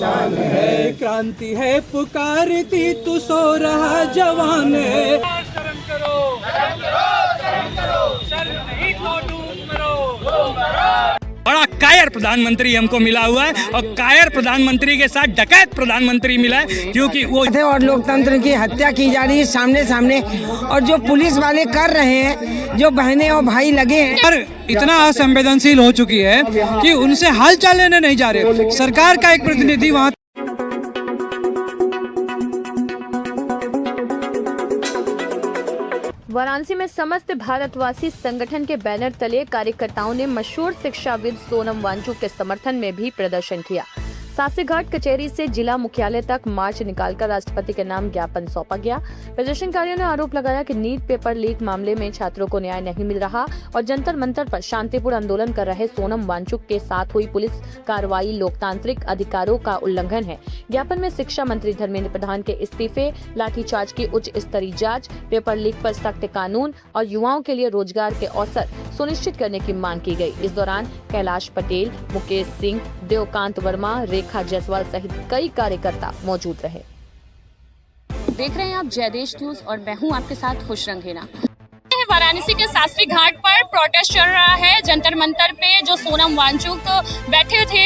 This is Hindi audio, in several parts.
शान है। क्रांति है पुकारती तू सो रहा जवान है। शर्म करो, शर्म नहीं तो डूब मरो। बड़ा कायर प्रधानमंत्री हमको मिला हुआ है और कायर प्रधानमंत्री के साथ डकैत प्रधानमंत्री मिला है, क्योंकि वो और लोकतंत्र की हत्या की जा रही है सामने सामने, और जो पुलिस वाले कर रहे हैं, जो बहनें और भाई लगे हैं, पर इतना असंवेदनशील हो चुकी है कि उनसे हाल चाल लेने नहीं जा रहे। सरकार का एक प्रतिनिधि वहाँ वाराणसी में समस्त भारतवासी संगठन के बैनर तले कार्यकर्ताओं ने मशहूर शिक्षाविद सोनम वांगचुक के समर्थन में भी प्रदर्शन किया। सासीघाट कचहरी से जिला मुख्यालय तक मार्च निकालकर राष्ट्रपति के नाम ज्ञापन सौंपा गया। प्रदर्शनकारियों ने आरोप लगाया कि नीट पेपर लीक मामले में छात्रों को न्याय नहीं मिल रहा और जंतर मंतर पर शांतिपूर्ण आंदोलन कर रहे सोनम वांगचुक के साथ हुई पुलिस कार्रवाई लोकतांत्रिक अधिकारों का उल्लंघन है। ज्ञापन में शिक्षा मंत्री धर्मेंद्र प्रधान के इस्तीफे, लाठीचार्ज की उच्च स्तरीय जांच, पेपर लीक पर सख्त कानून और युवाओं के लिए रोजगार के अवसर सुनिश्चित करने की मांग की गई। इस दौरान कैलाश पटेल, मुकेश सिंह, देवकांत वर्मा, रेखा जायसवाल सहित कई कार्यकर्ता मौजूद रहे। देख रहे हैं आप जयदेश न्यूज और मैं हूं आपके साथ खुश रंगीना। वाराणसी के शास्त्री घाट पर प्रोटेस्ट चल रहा है। जंतर मंतर पे जो सोनम वांगचुक बैठे थे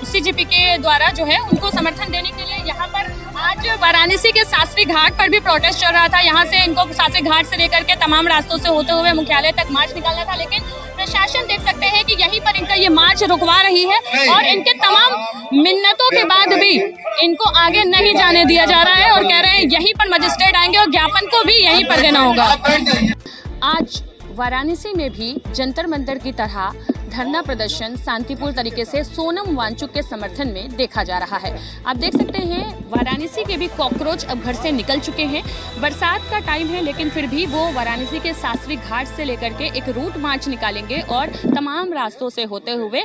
सीजेपी के द्वारा जो है उनको समर्थन देने के लिए यहाँ पर आज वाराणसी के शास्त्री घाट पर भी प्रोटेस्ट चल रहा था। यहाँ से इनको शास्त्री घाट से लेकर के तमाम रास्तों से होते हुए मुख्यालय तक मार्च निकालना था, लेकिन प्रशासन देख सकते हैं कि यहीं पर इनका ये मार्च रुकवा रही है और इनके तमाम मिन्नतों के बाद भी इनको आगे नहीं जाने दिया जा रहा है और कह रहे हैं यहीं पर मजिस्ट्रेट आएंगे और ज्ञापन को भी यहीं पर देना होगा। आज वाराणसी में भी जंतर मंतर की तरह धरना प्रदर्शन शांतिपूर्ण तरीके से सोनम वांगचुक के समर्थन में देखा जा रहा है। आप देख सकते हैं वाराणसी के भी कॉकरोच अब घर से निकल चुके हैं। बरसात का टाइम है लेकिन फिर भी वो वाराणसी के शास्त्री घाट से लेकर के एक रूट मार्च निकालेंगे और तमाम रास्तों से होते हुए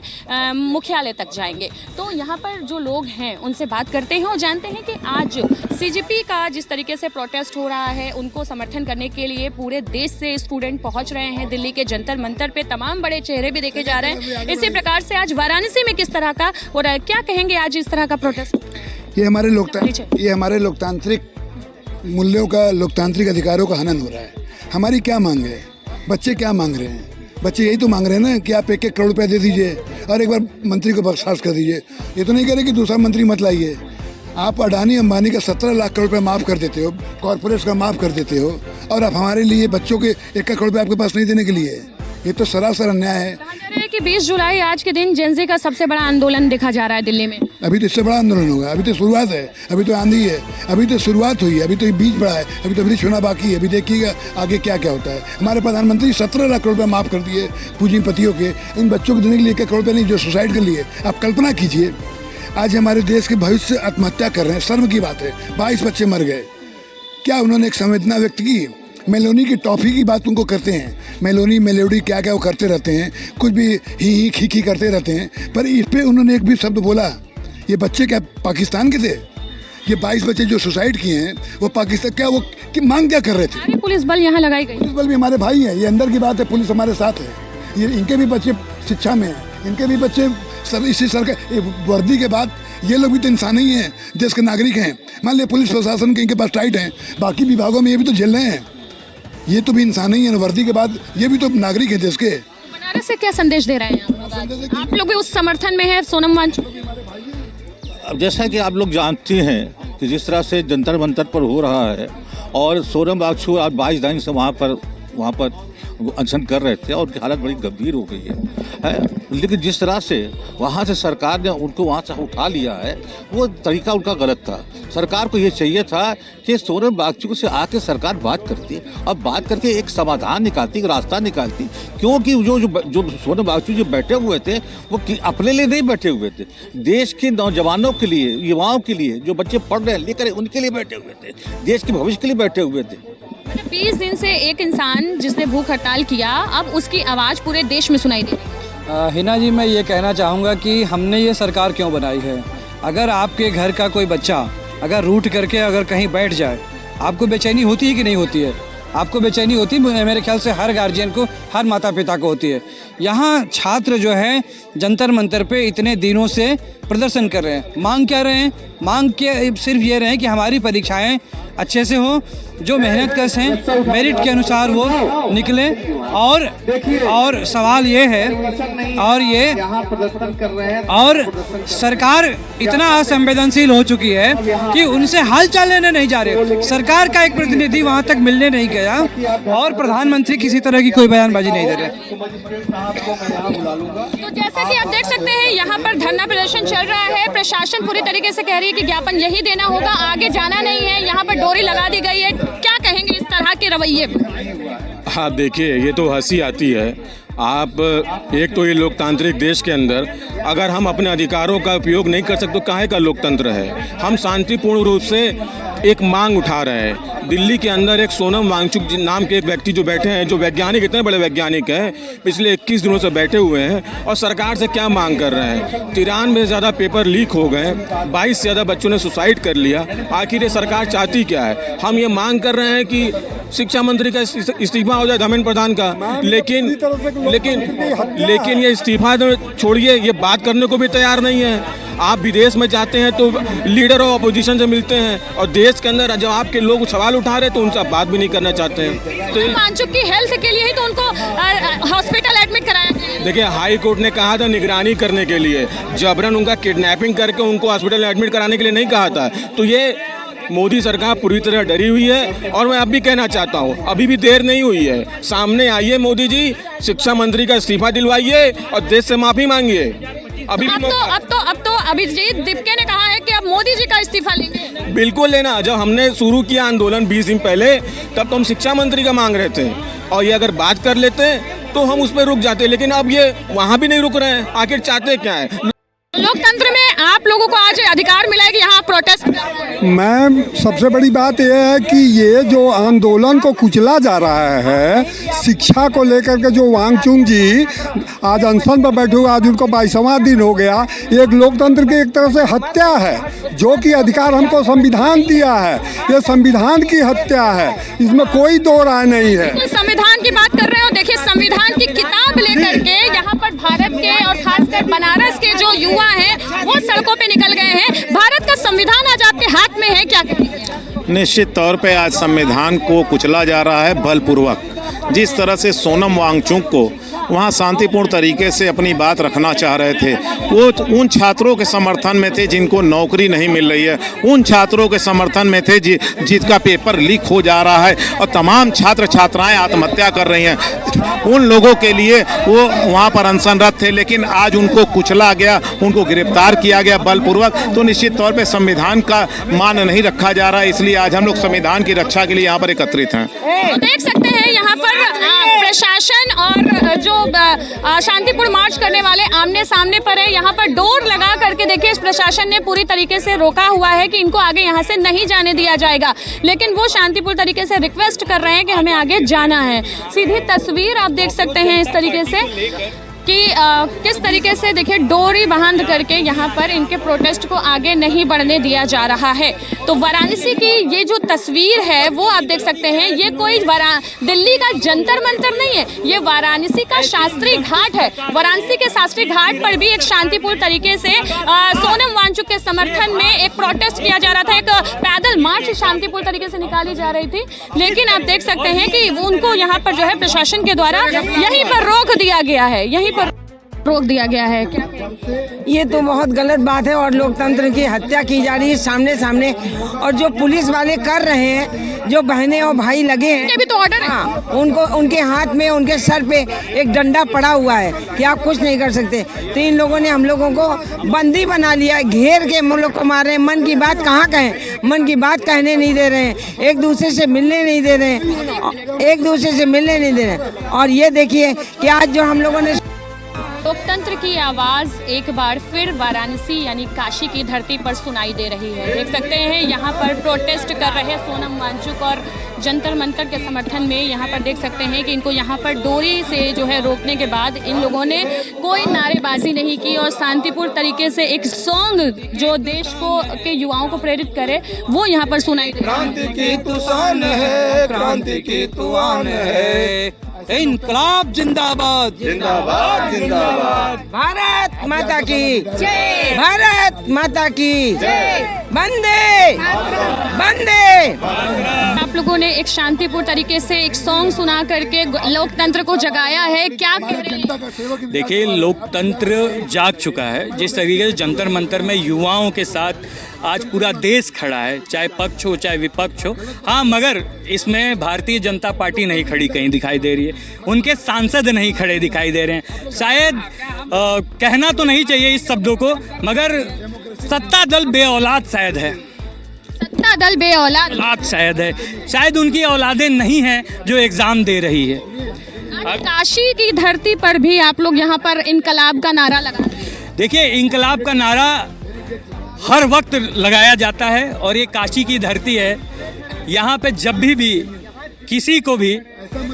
मुख्यालय तक जाएंगे। तो यहाँ पर जो लोग हैं उनसे बात करते हैं और जानते हैं कि आज सीजेपी का जिस तरीके से प्रोटेस्ट हो रहा है उनको समर्थन करने के लिए पूरे देश से स्टूडेंट पहुँच रहे हैं। दिल्ली के जंतर मंतर पे तमाम बड़े चेहरे भी देखे जा रहे हैं। इसी प्रकार से आज वाराणसी में किस तरह का हो रहा है, क्या कहेंगे आज इस तरह का प्रोटेस्ट? ये हमारे लोकतांत्रिक मूल्यों का, लोकतांत्रिक अधिकारों का हनन हो रहा है। हमारी क्या मांग है? बच्चे क्या मांग रहे हैं? बच्चे यही तो मांग रहे हैं ना कि आप 1-1 करोड़ रुपए दे दीजिए और एक बार मंत्री को बर्खास्त कर दीजिए। ये तो नहीं कह रहे कि दूसरा मंत्री मत लाइए। आप अडानी अंबानी का 17 लाख करोड़ रुपए माफ़ कर देते हो, कॉर्पोरेट्स का माफ़ कर देते हो और आप हमारे लिए बच्चों के 1 करोड़ रुपए आपके पास नहीं देने के लिए। ये तो सरासर अन्याय है। कहा जा रहा है कि 20 जुलाई आज के दिन जेनजी का सबसे बड़ा आंदोलन देखा जा रहा है दिल्ली में। अभी तो इससे बड़ा आंदोलन होगा। अभी तो शुरुआत है, अभी तो आंधी है, अभी तो शुरुआत हुई है, अभी तो बीज पड़ा है, अभी तो ब्रिज होना बाकी है। अभी देखिएगा आगे क्या क्या होता है। हमारे प्रधानमंत्री 17 लाख करोड़ रुपये माफ़ कर दिए पूंजीपतियों के, इन बच्चों को देने के लिए 1 करोड़ रुपये नहीं जो सुसाइड कर लिए। आप कल्पना कीजिए आज हमारे देश के भविष्य से आत्महत्या कर रहे हैं। शर्म की बात है। 22 बच्चे मर गए। क्या उन्होंने एक संवेदना व्यक्त की? मेलोनी की टॉफ़ी की बात उनको करते हैं, मेलोनी मेलोडी क्या क्या वो करते रहते हैं, कुछ भी ही खी करते रहते हैं, पर इस पर उन्होंने एक भी शब्द बोला? ये बच्चे क्या पाकिस्तान के थे? ये 22 बच्चे जो सुसाइड किए हैं वो पाकिस्तान क्या वो कि मांग क्या कर रहे थे? पुलिस बल यहाँ लगाई गई। पुलिस बल भी हमारे भाई हैं, ये अंदर की बात है। पुलिस हमारे साथ है, ये इनके भी बच्चे शिक्षा में हैं, इनके भी बच्चे इसी सरकार वर्दी के बाद ये लोग भी तो इंसान ही हैं, देश के नागरिक हैं। मान लिया पुलिस प्रशासन के इनके पास टाइट हैं, बाकी विभागों में ये भी तो झेल रहे हैं। ये तो भी इंसान ही है, वर्दी के बाद ये भी तो नागरिक है देश के। बनारस से क्या संदेश दे रहे हैं आप लोग भी उस समर्थन में है सोनम वांगचुक? अब जैसा कि आप लोग जानते हैं कि जिस तरह से जंतर मंतर पर हो रहा है और सोनम वांगचुक आज 22 दिन से वहाँ पर अनशन कर रहे थे और उनकी हालत बड़ी गंभीर हो गई है। लेकिन जिस तरह से वहाँ से सरकार ने उनको वहाँ से उठा लिया है वो तरीका उनका गलत था। सरकार को ये चाहिए था कि सोनम वांगचुक से आके सरकार बात करती और बात करके एक समाधान निकालती, एक रास्ता निकालती। क्योंकि जो सोनम वांगचुक जो बैठे हुए थे वो अपने लिए नहीं बैठे हुए थे, देश के नौजवानों के लिए, युवाओं के लिए, जो बच्चे पढ़ रहे हैं लेकर उनके लिए बैठे हुए थे, देश के भविष्य के लिए बैठे हुए थे। 20 दिन से एक इंसान जिसने भूख हड़ताल किया, अब उसकी आवाज़ पूरे देश में सुनाई दे रही है। हिना जी, मैं ये कहना चाहूँगा कि हमने ये सरकार क्यों बनाई है। अगर आपके घर का कोई बच्चा अगर रूठ करके अगर कहीं बैठ जाए, आपको बेचैनी होती है कि नहीं होती है? आपको बेचैनी होती है, मेरे ख्याल से हर गार्जियन को, हर माता पिता को होती है। यहाँ छात्र जो है जंतर मंतर पे इतने दिनों से प्रदर्शन कर रहे हैं। मांग क्या रहे हैं? मांग के सिर्फ ये रहे हैं कि हमारी परीक्षाएं अच्छे से हो, जो मेहनत कश हैं मेरिट के अनुसार वो निकले। और सवाल ये है, और सरकार इतना असंवेदनशील हो चुकी है कि उनसे हाल चाल लेने नहीं जा रहे। सरकार का एक प्रतिनिधि वहां तक मिलने नहीं गया और प्रधानमंत्री किसी तरह की कोई बयानबाजी नहीं दे रहे। तो जैसा कि आप देख सकते हैं यहाँ पर धरना प्रदर्शन चल रहा है। प्रशासन पूरी तरीके से कह रही है कि ज्ञापन यही देना होगा, आगे जाना नहीं है। यहाँ पर डोरी लगा दी गई है। क्या कहेंगे इस तरह के रवैये को? हाँ देखिए, ये तो हंसी आती है। आप एक तो ये लोकतांत्रिक देश के अंदर अगर हम अपने अधिकारों का उपयोग नहीं कर सकते तो काहे का लोकतंत्र है। हम शांतिपूर्ण रूप से एक मांग उठा रहे हैं। दिल्ली के अंदर एक सोनम वांगचुक नाम के एक व्यक्ति जो बैठे हैं, जो वैज्ञानिक, इतने बड़े वैज्ञानिक हैं, पिछले 21 दिनों से बैठे हुए हैं और सरकार से क्या मांग कर रहे हैं। 93 से ज़्यादा पेपर लीक हो गए, 22 से ज़्यादा बच्चों ने सुसाइड कर लिया। आखिर ये सरकार चाहती क्या है? हम ये मांग कर रहे हैं कि शिक्षा मंत्री का इस्तीफा हो जाए, धर्मेंद्र प्रधान का। लेकिन ये इस्तीफा छोड़िए, ये बात करने को भी तैयार नहीं है। आप विदेश में जाते हैं तो लीडर ऑफ अपोजिशन से मिलते हैं और देश के अंदर जब आपके लोग सवाल उठा रहे हैं तो उनसे आप बात भी नहीं करना चाहते हैं। तो वांगचुक की हेल्थ के लिए ही तो उनको हॉस्पिटल एडमिट कराया गया। देखिए, हाई कोर्ट ने कहा था निगरानी करने के लिए, जबरन उनका किडनैपिंग करके उनको हॉस्पिटल एडमिट कराने के लिए नहीं कहा था। तो ये मोदी सरकार पूरी तरह डरी हुई है। और मैं अब भी कहना चाहता हूँ, अभी भी देर नहीं हुई है, सामने आइए मोदी जी, शिक्षा मंत्री का इस्तीफा दिलवाइए और देश से माफी मांगिए। अभी अब तो अभिजीत दीपके ने कहा है कि अब मोदी जी का इस्तीफा लेंगे। बिल्कुल लेना। जब हमने शुरू किया आंदोलन 20 दिन पहले, तब तो हम शिक्षा मंत्री का मांग रहे थे और ये अगर बात कर लेते तो हम उस पर रुक जाते, लेकिन अब ये वहाँ भी नहीं रुक रहे हैं। आखिर चाहते क्या है? लोकतंत्र में आप लोगों को आज अधिकार मिला है कि यहाँ प्रोटेस्ट। मैम, सबसे बड़ी बात यह है कि ये जो आंदोलन को कुचला जा रहा है, शिक्षा को लेकर के जो वांगचुक जी आज अनशन पर बैठे हुए, आज उनको 22वां दिन हो गया। एक लोकतंत्र की एक तरह से हत्या है, जो कि अधिकार हमको संविधान दिया है, ये संविधान की हत्या है, इसमें कोई दो राय नहीं है। संविधान की बात कर रहे हो, देखिए संविधान की किताब लेकर के यहाँ पर भारत के और खासकर बनारस के जो युवा हैं वो सड़कों पे निकल गए हैं। भारत का संविधान आज आपके हाथ में है, क्या कहेंगे? निश्चित तौर पे आज संविधान को कुचला जा रहा है बलपूर्वक। जिस तरह से सोनम वांगचुक को वहाँ शांतिपूर्ण तरीके से अपनी बात रखना चाह रहे थे, वो उन छात्रों के समर्थन में थे जिनको नौकरी नहीं मिल रही है, उन छात्रों के समर्थन में थे जिसका पेपर लीक हो जा रहा है और तमाम छात्र छात्राएं आत्महत्या कर रही हैं। उन लोगों के लिए वो वहाँ पर अनशनरत थे, लेकिन आज उनको कुचला गया, उनको गिरफ्तार किया गया बलपूर्वक। तो निश्चित तौर पर संविधान का मान नहीं रखा जा रहा है, इसलिए आज हम लोग संविधान की रक्षा के लिए यहाँ पर एकत्रित हैं। तो देख सकते हैं यहाँ पर प्रशासन और जो शांतिपूर्ण मार्च करने वाले आमने सामने पर है। यहाँ पर डोर लगा करके देखिए इस प्रशासन ने पूरी तरीके से रोका हुआ है कि इनको आगे यहाँ से नहीं जाने दिया जाएगा, लेकिन वो शांतिपूर्ण तरीके से रिक्वेस्ट कर रहे हैं कि हमें आगे जाना है। सीधी तस्वीर आप देख सकते हैं इस तरीके से कि किस तरीके से देखिए डोरी बांध करके यहाँ पर इनके प्रोटेस्ट को आगे नहीं बढ़ने दिया जा रहा है। तो वाराणसी की ये जो तस्वीर है वो आप देख सकते हैं, ये कोई दिल्ली का जंतर मंतर नहीं है, ये वाराणसी का शास्त्री घाट है। वाराणसी के शास्त्री घाट पर भी एक शांतिपूर्ण तरीके से सोनम वांगचुक के समर्थन में एक प्रोटेस्ट किया जा रहा था, एक पैदल मार्च शांतिपूर्ण तरीके से निकाली जा रही थी, लेकिन आप देख सकते हैं कि उनको यहाँ पर जो है प्रशासन के द्वारा यहीं पर रोक दिया गया है, यहीं पर रोक दिया गया है। क्या ये तो बहुत गलत बात है और लोकतंत्र की हत्या की जा रही है सामने सामने। और जो पुलिस वाले कर रहे हैं, जो बहनें और भाई लगे हैं, भी तो ऑर्डर है। हाँ, उनको उनके हाथ में, उनके सर पे एक डंडा पड़ा हुआ है कि आप कुछ नहीं कर सकते। तो इन लोगों ने हम लोगों को बंदी बना लिया, घेर के हम लोग को मार रहे हैं। मन की बात कहाँ कहें, मन की बात कहने नहीं दे रहे हैं, एक दूसरे से मिलने नहीं दे रहे हैं, एक दूसरे से मिलने नहीं दे रहे हैं। और ये देखिए कि आज जो हम लोगों ने लोकतंत्र की आवाज़ एक बार फिर वाराणसी यानी काशी की धरती पर सुनाई दे रही है। देख सकते हैं यहाँ पर प्रोटेस्ट कर रहे सोनम वांगचुक और जंतर मंतर के समर्थन में यहाँ पर देख सकते हैं कि इनको यहाँ पर डोरी से जो है रोकने के बाद इन लोगों ने कोई नारेबाजी नहीं की और शांतिपूर्ण तरीके से एक सॉन्ग जो देश को के युवाओं को प्रेरित करे वो यहाँ पर सुनाई दे रहा है। क्रांति की तूफान है, क्रांति की तूफान है, इनकलाब जिंदाबाद जिंदाबाद जिंदाबाद, भारत माता की जय, भारत माता की जय, वंदे वंदे। आप लोगों ने एक शांतिपूर्ण तरीके से एक सॉन्ग सुना करके लोकतंत्र को जगाया है, क्या कह रहे हैं? देखिए, लोकतंत्र जाग चुका है। जिस तरीके से जंतर मंतर में युवाओं के साथ आज पूरा देश खड़ा है, चाहे पक्ष हो चाहे विपक्ष हो। हाँ, मगर इसमें भारतीय जनता पार्टी नहीं खड़ी कहीं दिखाई दे रही है, उनके सांसद नहीं खड़े दिखाई दे रहे हैं। शायद कहना तो नहीं चाहिए इस शब्दों को, मगर सत्ता दल बेऔलाद शायद है, सत्ता दल बेऔलाद शायद है, शायद उनकी औलादें नहीं हैं जो एग्जाम दे रही है। काशी की धरती पर भी आप लोग यहाँ पर इनकलाब का नारा लगा। देखिए, इनकलाब का नारा हर वक्त लगाया जाता है और ये काशी की धरती है। यहाँ पे जब भी किसी को भी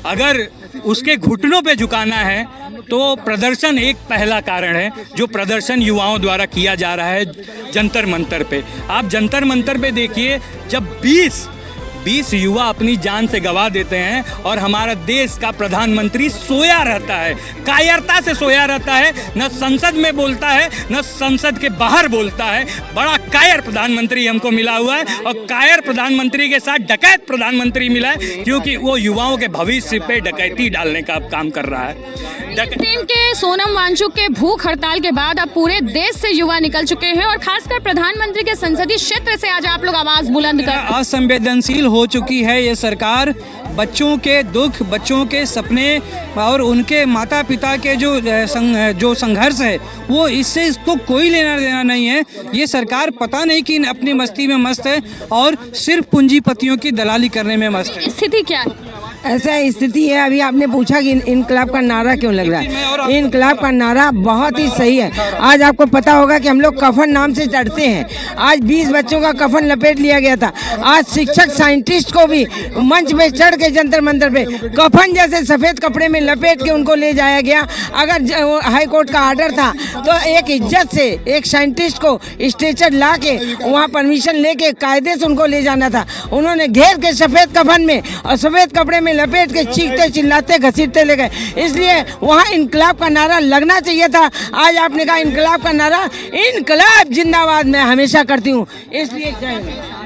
अगर उसके घुटनों पे झुकाना है तो प्रदर्शन एक पहला कारण है, जो प्रदर्शन युवाओं द्वारा किया जा रहा है जंतर मंतर पे। आप जंतर मंतर पे देखिए, जब 20 युवा अपनी जान से गवा देते हैं और हमारा देश का प्रधानमंत्री सोया रहता है, कायरता से सोया रहता है, न संसद में बोलता है न संसद के बाहर बोलता है। बड़ा कायर प्रधानमंत्री हमको मिला हुआ है और कायर प्रधानमंत्री के साथ डकैत प्रधानमंत्री मिला है, क्योंकि वो युवाओं के भविष्य पे डकैती डालने का काम कर रहा है। दिन के सोनम वांगचुक के भूख हड़ताल के बाद अब पूरे देश से युवा निकल चुके हैं और खासकर प्रधानमंत्री के संसदीय क्षेत्र से आज आप लोग आवाज बुलंद कर। असंवेदनशील हो चुकी है ये सरकार। बच्चों के दुख, बच्चों के सपने और उनके माता पिता के जो संघर्ष है, वो इससे इसको कोई लेना देना नहीं है। ये सरकार पता नहीं कि अपनी मस्ती में मस्त है और सिर्फ पूंजीपतियों की दलाली करने में मस्त है। स्थिति क्या है? ऐसा स्थिति है। अभी आपने पूछा कि इनकलाब का नारा क्यों लग रहा है। इनकलाब का नारा बहुत ही सही है। आज आपको पता होगा कि हम लोग कफन नाम से चढ़ते हैं। आज 20 बच्चों का कफन लपेट लिया गया था। आज शिक्षक साइंटिस्ट को भी मंच पे चढ़ के जंतर मंतर पे कफन जैसे सफ़ेद कपड़े में लपेट के उनको ले जाया गया। अगर हाई कोर्ट का ऑर्डर था तो एक इज्जत से एक साइंटिस्ट को स्ट्रेचर ला के वहाँ परमिशन लेके कायदे से उनको ले जाना था। उन्होंने घेर के सफ़ेद कफन में और सफ़ेद कपड़े में लपेट के चीखते चिल्लाते घसीटते ले गए। इसलिए वहाँ इनकलाब का नारा लगना चाहिए था। आज आपने कहा इनकलाब का नारा, इनकलाब जिंदाबाद मैं हमेशा करती हूँ। इसलिए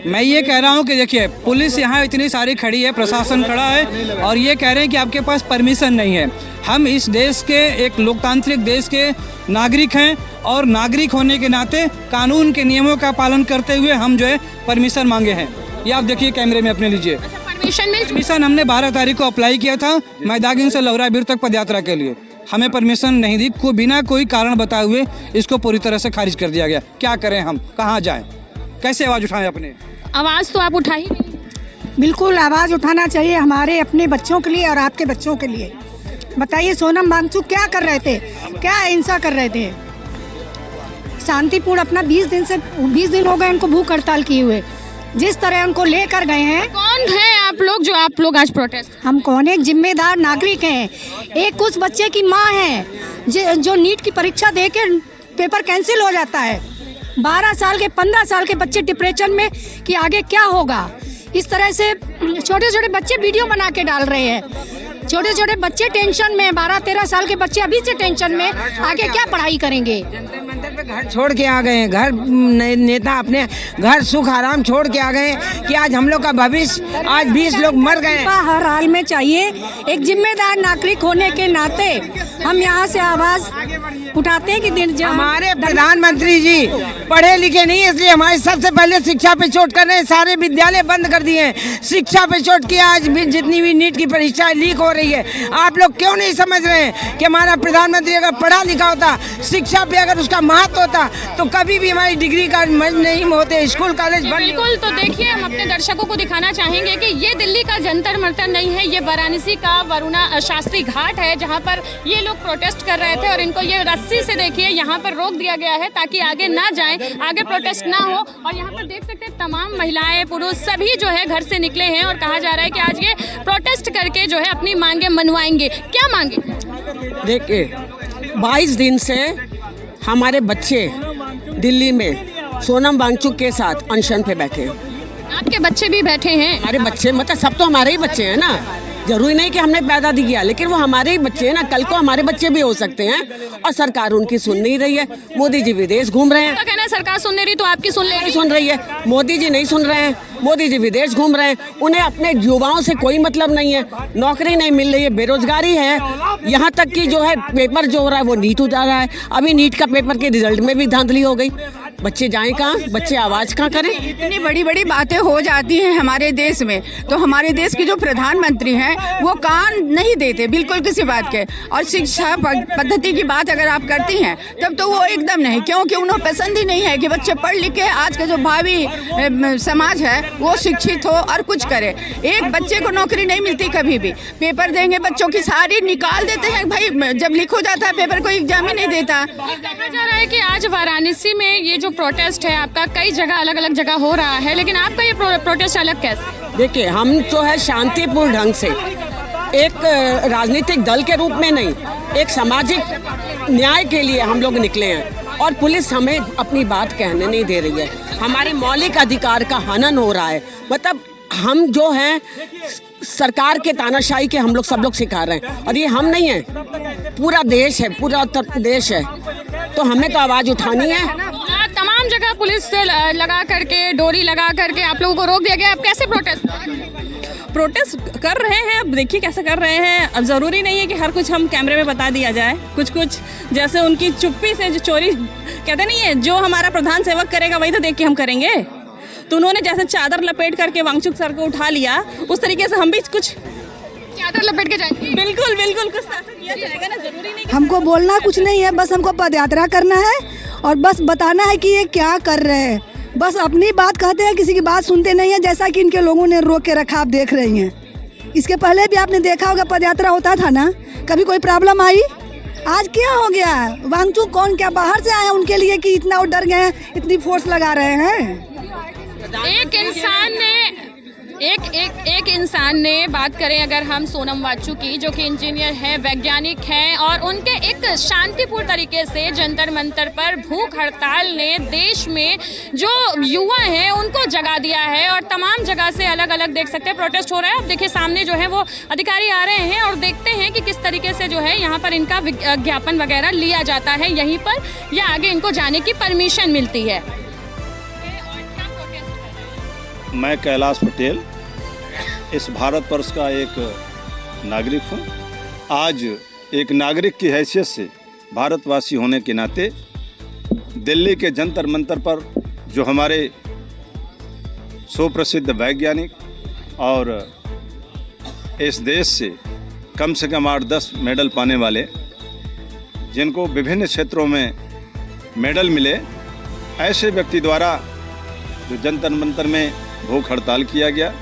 मैं ये कह रहा हूँ कि देखिए, पुलिस यहाँ इतनी सारी खड़ी है, प्रशासन खड़ा है और ये कह रहे हैं कि आपके पास परमिशन नहीं है। हम इस देश के एक लोकतांत्रिक देश के नागरिक हैं और नागरिक होने के नाते कानून के नियमों का पालन करते हुए हम जो है परमिशन मांगे हैं। ये आप देखिए कैमरे में अपने लीजिए। परमिशन हमने 12 तारीख को अप्लाई किया था मैदागिन से लौराबीर तक पदयात्रा के लिए। हमें परमिशन नहीं दी, को बिना कोई कारण बताए हुए इसको पूरी तरह से खारिज कर दिया गया। क्या करें हम, कहाँ जाएं, कैसे आवाज़ उठाएं अपने? आवाज़ तो आप उठाई। बिल्कुल आवाज़ उठाना चाहिए हमारे अपने बच्चों के लिए और आपके बच्चों के लिए। बताइए सोनम वांगचुक क्या कर रहे थे, क्या हिंसा कर रहे थे? शांतिपूर्ण अपना 20 दिन हो गए उनको भूख हड़ताल किए हुए। जिस तरह उनको लेकर गए हैं। कौन है आप लोग आज प्रोटेस्ट? हम कौन, एक जिम्मेदार नागरिक हैं। एक कुछ बच्चे की माँ है जो नीट की परीक्षा दे के पेपर कैंसिल हो जाता है। 12 साल के 15 साल के बच्चे डिप्रेशन में कि आगे क्या होगा। इस तरह से छोटे छोटे बच्चे वीडियो बना के डाल रहे हैं। छोटे छोटे बच्चे टेंशन में, 12-13 साल के बच्चे अभी से टेंशन में, आगे क्या पढ़ाई करेंगे। घर छोड़ के आ गए हैं, घर नेता अपने घर सुख आराम छोड़ के आ गए कि आज हम लोग का भविष्य, आज 20 लोग मर गए। हर हाल में चाहिए। एक जिम्मेदार नागरिक होने के नाते हम यहाँ से आवाज उठाते हैं कि हमारे प्रधानमंत्री जी पढ़े लिखे नहीं, इसलिए हमारे सबसे पहले शिक्षा पे चोट कर रहे हैं। सारे विद्यालय बंद कर दिए हैं, शिक्षा पे चोट किया। आज भी जितनी भी नीट की परीक्षा लीक हो रही है, आप लोग क्यों नहीं समझ रहे हैं कि हमारा प्रधानमंत्री अगर पढ़ा लिखा होता, शिक्षा पे अगर उसका महत्व होता, तो कभी भी हमारी डिग्री का नहीं होते, स्कूल कॉलेज बंद। बिल्कुल। तो देखिए, हम अपने दर्शकों को दिखाना चाहेंगे कि ये दिल्ली का जंतर मंतर नहीं है, ये वाराणसी का वरुणा शास्त्री घाट है, जहाँ पर ये लोग लोग प्रोटेस्ट कर रहे थे और इनको ये रस्सी से देखिए यहाँ पर रोक दिया गया है ताकि आगे ना जाएं, आगे प्रोटेस्ट ना हो। और यहाँ पर देख सकते हैं तमाम महिलाएं पुरुष सभी जो है घर से निकले हैं और कहा जा रहा है कि आज ये प्रोटेस्ट करके जो है अपनी मांगे मनवाएंगे। क्या मांगे? देखिए 22 दिन से हमारे बच्चे दिल्ली में सोनम वांगचुक के साथ अनशन पे बैठे हैं। आपके बच्चे भी बैठे हैं? हमारे बच्चे मतलब सब तो हमारे ही बच्चे हैं ना, जरूरी नहीं कि हमने पैदा दिया, लेकिन वो हमारे ही बच्चे हैं ना, कल को हमारे बच्चे भी हो सकते हैं। और सरकार उनकी सुन नहीं रही है। मोदी जी विदेश घूम रहे हैं। तो कहना है सरकार सुन नहीं रही तो आपकी सुन ले नहीं सुन रही है। मोदी जी नहीं सुन रहे हैं, मोदी जी विदेश घूम रहे हैं। उन्हें अपने युवाओं से कोई मतलब नहीं है, नौकरी नहीं मिल रही है, बेरोजगारी है। यहाँ तक कि जो है पेपर जो हो रहा है वो नीट हो जा रहा है। अभी नीट का पेपर के रिजल्ट में भी धांधली हो गई। बच्चे जाएं कहाँ, बच्चे आवाज़ कहाँ करें? इतनी बड़ी बड़ी बातें हो जाती हैं हमारे देश में, तो हमारे देश के जो प्रधानमंत्री हैं वो कान नहीं देते बिल्कुल किसी बात के। और शिक्षा पद्धति की बात अगर आप करती हैं तब तो वो एकदम नहीं, क्योंकि उन्हें पसंद ही नहीं है कि बच्चे पढ़ लिख के आज का जो भावी समाज है वो शिक्षित हो और कुछ करे। एक बच्चे को नौकरी नहीं मिलती कभी भी। पेपर देंगे बच्चों की सारी निकाल देते हैं भाई, जब लिख हो जाता है पेपर कोई एग्जाम ही नहीं देता। कहा जा रहा है कि आज वाराणसी में ये जो प्रोटेस्ट है आपका कई जगह अलग अलग जगह हो रहा है, लेकिन आपका ये प्रोटेस्ट अलग कैसे? देखिए हम जो है शांतिपूर्ण ढंग से एक राजनीतिक दल के रूप में नहीं, एक सामाजिक न्याय के लिए हम लोग निकले हैं। और पुलिस हमें अपनी बात कहने नहीं दे रही है। हमारे मौलिक अधिकार का हनन हो रहा है। मतलब हम जो हैं सरकार के तानाशाही के हम लोग सब लोग सिखा रहे हैं। और ये हम नहीं हैं, पूरा देश है, पूरा उत्तर प्रदेश है। तो हमें तो आवाज़ उठानी है। तमाम जगह पुलिस से लगा करके, डोरी लगा करके आप लोगों को रोक दिया गया। अब कैसे प्रोटेस्ट कर रहे हैं? अब देखिए कैसे कर रहे हैं। अब ज़रूरी नहीं है कि हर कुछ हम कैमरे में बता दिया जाए। कुछ कुछ जैसे उनकी चुप्पी से जो चोरी कहते नहीं है, जो हमारा प्रधान सेवक करेगा वही तो देख के हम करेंगे। तो उन्होंने जैसे चादर लपेट करके वांगचुक सर को उठा लिया, उस तरीके से हम भी कुछ चादर लपेट के जाएंगे। बिल्कुल बिल्कुल कुछ ऐसा किया जाएगा ना। जरूरी नहीं हमको बोलना कुछ नहीं है, बस हमको पदयात्रा करना है और बस बताना है कि ये क्या कर रहे हैं। बस अपनी बात कहते हैं, किसी की बात सुनते नहीं है। जैसा कि इनके लोगों ने रोक के रखा, आप देख रही हैं। इसके पहले भी आपने देखा होगा पदयात्रा होता था ना, कभी कोई प्रॉब्लम आई? आज क्या हो गया? वांगचुक कौन क्या बाहर से आए उनके लिए कि इतना वो डर गए हैं, इतनी फोर्स लगा रहे हैं? एक इंसान ने बात करें अगर हम सोनम वांगचुक की, जो कि इंजीनियर हैं, वैज्ञानिक हैं, और उनके एक शांतिपूर्ण तरीके से जंतर मंतर पर भूख हड़ताल ने देश में जो युवा हैं उनको जगा दिया है। और तमाम जगह से अलग अलग देख सकते हैं प्रोटेस्ट हो रहा है। अब देखिए सामने जो है वो अधिकारी आ रहे हैं और देखते हैं कि किस तरीके से जो है यहाँ पर इनका विज्ञापन वगैरह लिया जाता है यहीं पर, या आगे इनको जाने की परमिशन मिलती है। मैं कैलाश पटेल इस भारत वर्ष का एक नागरिक हूँ। आज एक नागरिक की हैसियत से, भारतवासी होने के नाते, दिल्ली के जंतर मंतर पर जो हमारे सुप्रसिद्ध वैज्ञानिक और इस देश से कम 8-10 मेडल पाने वाले, जिनको विभिन्न क्षेत्रों में मेडल मिले, ऐसे व्यक्ति द्वारा जो जंतर मंतर में भूख हड़ताल किया गया।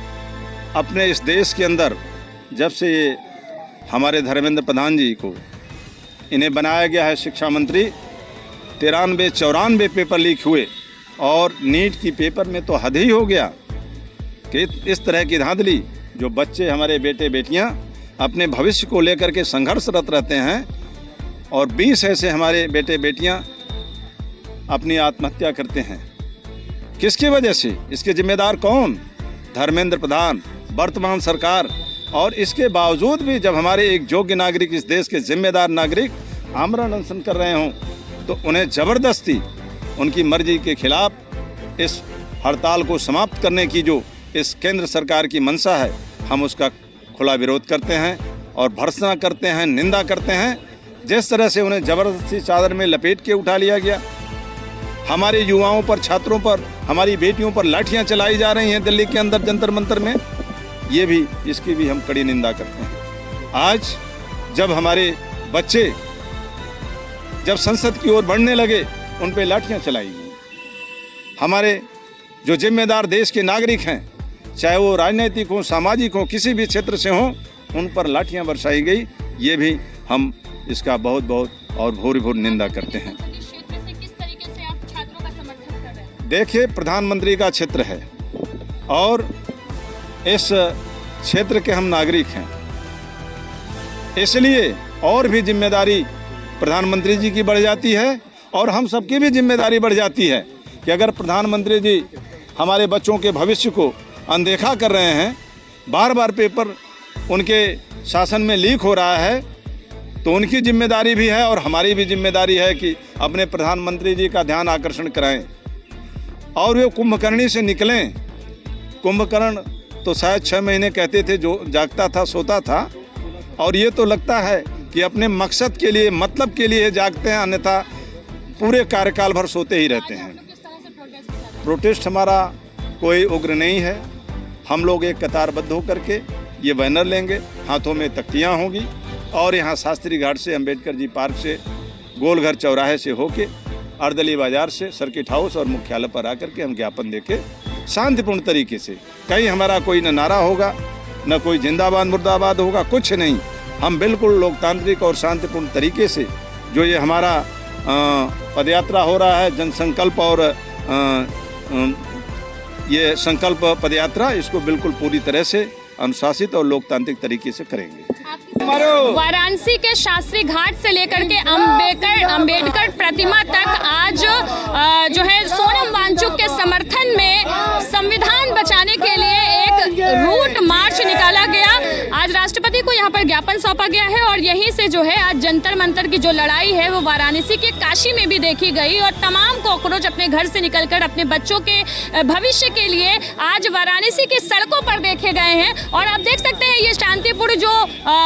अपने इस देश के अंदर जब से ये हमारे धर्मेंद्र प्रधान जी को इन्हें बनाया गया है शिक्षा मंत्री, 93-94 पेपर लीक हुए। और नीट की पेपर में तो हद ही हो गया कि इस तरह की धांधली, जो बच्चे हमारे बेटे बेटियां अपने भविष्य को लेकर के संघर्षरत रहते हैं, और 20 ऐसे हमारे बेटे बेटियां अपनी आत्महत्या करते हैं। किसकी वजह से? इसके जिम्मेदार कौन? धर्मेंद्र प्रधान, वर्तमान सरकार। और इसके बावजूद भी जब हमारे एक योग्य नागरिक, इस देश के जिम्मेदार नागरिक आमरण अनशन कर रहे हों, तो उन्हें ज़बरदस्ती उनकी मर्जी के खिलाफ इस हड़ताल को समाप्त करने की जो इस केंद्र सरकार की मंशा है, हम उसका खुला विरोध करते हैं और भर्त्सना करते हैं, निंदा करते हैं। जिस तरह से उन्हें ज़बरदस्ती चादर में लपेट के उठा लिया गया, हमारे युवाओं पर, छात्रों पर, हमारी बेटियों पर लाठियां चलाई जा रही हैं दिल्ली के अंदर जंतर मंतर में, ये भी, इसकी भी हम कड़ी निंदा करते हैं। आज जब हमारे बच्चे जब संसद की ओर बढ़ने लगे, उन पे लाठियां चलाई गई। हमारे जो जिम्मेदार देश के नागरिक हैं, चाहे वो राजनीतिक हों, सामाजिक हों, किसी भी क्षेत्र से हों, उन पर लाठियां बरसाई गई। ये भी हम इसका बहुत बहुत और भूरी भूरी निंदा करते हैं। क्षेत्र से किस तरीके से आप छात्रों का समर्थन कर रहे हैं? देखिए, प्रधानमंत्री का क्षेत्र है और इस क्षेत्र के हम नागरिक हैं, इसलिए और भी जिम्मेदारी प्रधानमंत्री जी की बढ़ जाती है और हम सबकी भी जिम्मेदारी बढ़ जाती है कि अगर प्रधानमंत्री जी हमारे बच्चों के भविष्य को अनदेखा कर रहे हैं, बार बार पेपर उनके शासन में लीक हो रहा है, तो उनकी जिम्मेदारी भी है और हमारी भी जिम्मेदारी है कि अपने प्रधानमंत्री जी का ध्यान आकर्षण कराएं और वे कुंभकर्णी से निकलें। कुंभकर्ण तो शायद 6 महीने कहते थे, जो जागता था सोता था, और ये तो लगता है कि अपने मकसद के लिए, मतलब के लिए जागते हैं, अन्यथा पूरे कार्यकाल भर सोते ही रहते हैं। प्रोटेस्ट हमारा कोई उग्र नहीं है। हम लोग एक कतारबद्ध होकर के ये बैनर लेंगे, हाथों में तख्तियाँ होंगी और यहाँ शास्त्री घाट से, अंबेडकर जी पार्क से, गोलघर चौराहे से होके अर्दली बाजार से सर्किट हाउस और मुख्यालय पर आकर के हम ज्ञापन देके शांतिपूर्ण तरीके से, कहीं हमारा कोई न नारा होगा न कोई जिंदाबाद मुर्दाबाद होगा, कुछ नहीं। हम बिल्कुल लोकतांत्रिक और शांतिपूर्ण तरीके से जो ये हमारा पदयात्रा हो रहा है, जनसंकल्प और ये संकल्प पदयात्रा, इसको बिल्कुल पूरी तरह से अनुशासित और लोकतांत्रिक तरीके से करेंगे। वाराणसी के शास्त्री घाट से लेकर के अंबेडकर प्रतिमा तक आज जो है सोनम वांगचुक के समर्थन में संविधान बचाने के लिए एक रूट मार्च निकाला गया। आज राष्ट्रपति को यहाँ पर ज्ञापन सौंपा गया है और यहीं से जो है आज जंतर मंतर की जो लड़ाई है वो वाराणसी के काशी में भी देखी गई और तमाम कॉकरोच अपने घर से निकलकर अपने बच्चों के भविष्य के लिए आज वाराणसी की सड़कों पर देखे गए हैं। और आप देख सकते हैं ये शांतिपूर्ण जो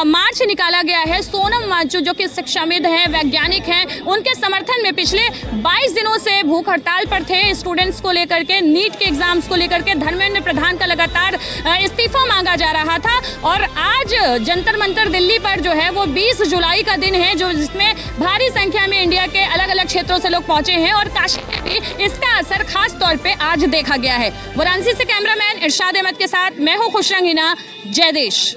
मार्च निकाला गया है, सोनम वांगचुक जो कि शिक्षाविद हैं, वैज्ञानिक हैं, उनके समर्थन में पिछले 22 दिनों से भूख हड़ताल पर थे स्टूडेंट्स को लेकर के, नीट के एग्जाम्स को लेकर के धर्मेंद्र प्रधान का लगातार इस्तीफा मांगा जा रहा था। और आज जंतर मंतर दिल्ली पर जो है वो 20 जुलाई का दिन है, जो जिसमें भारी संख्या में इंडिया के अलग अलग क्षेत्रों से लोग पहुंचे हैं और काशी में भी इसका असर खास तौर पे आज देखा गया है। वाराणसी से कैमरामैन इरशाद अहमद के साथ मैं हूं खुशरंग हिना। जय देश।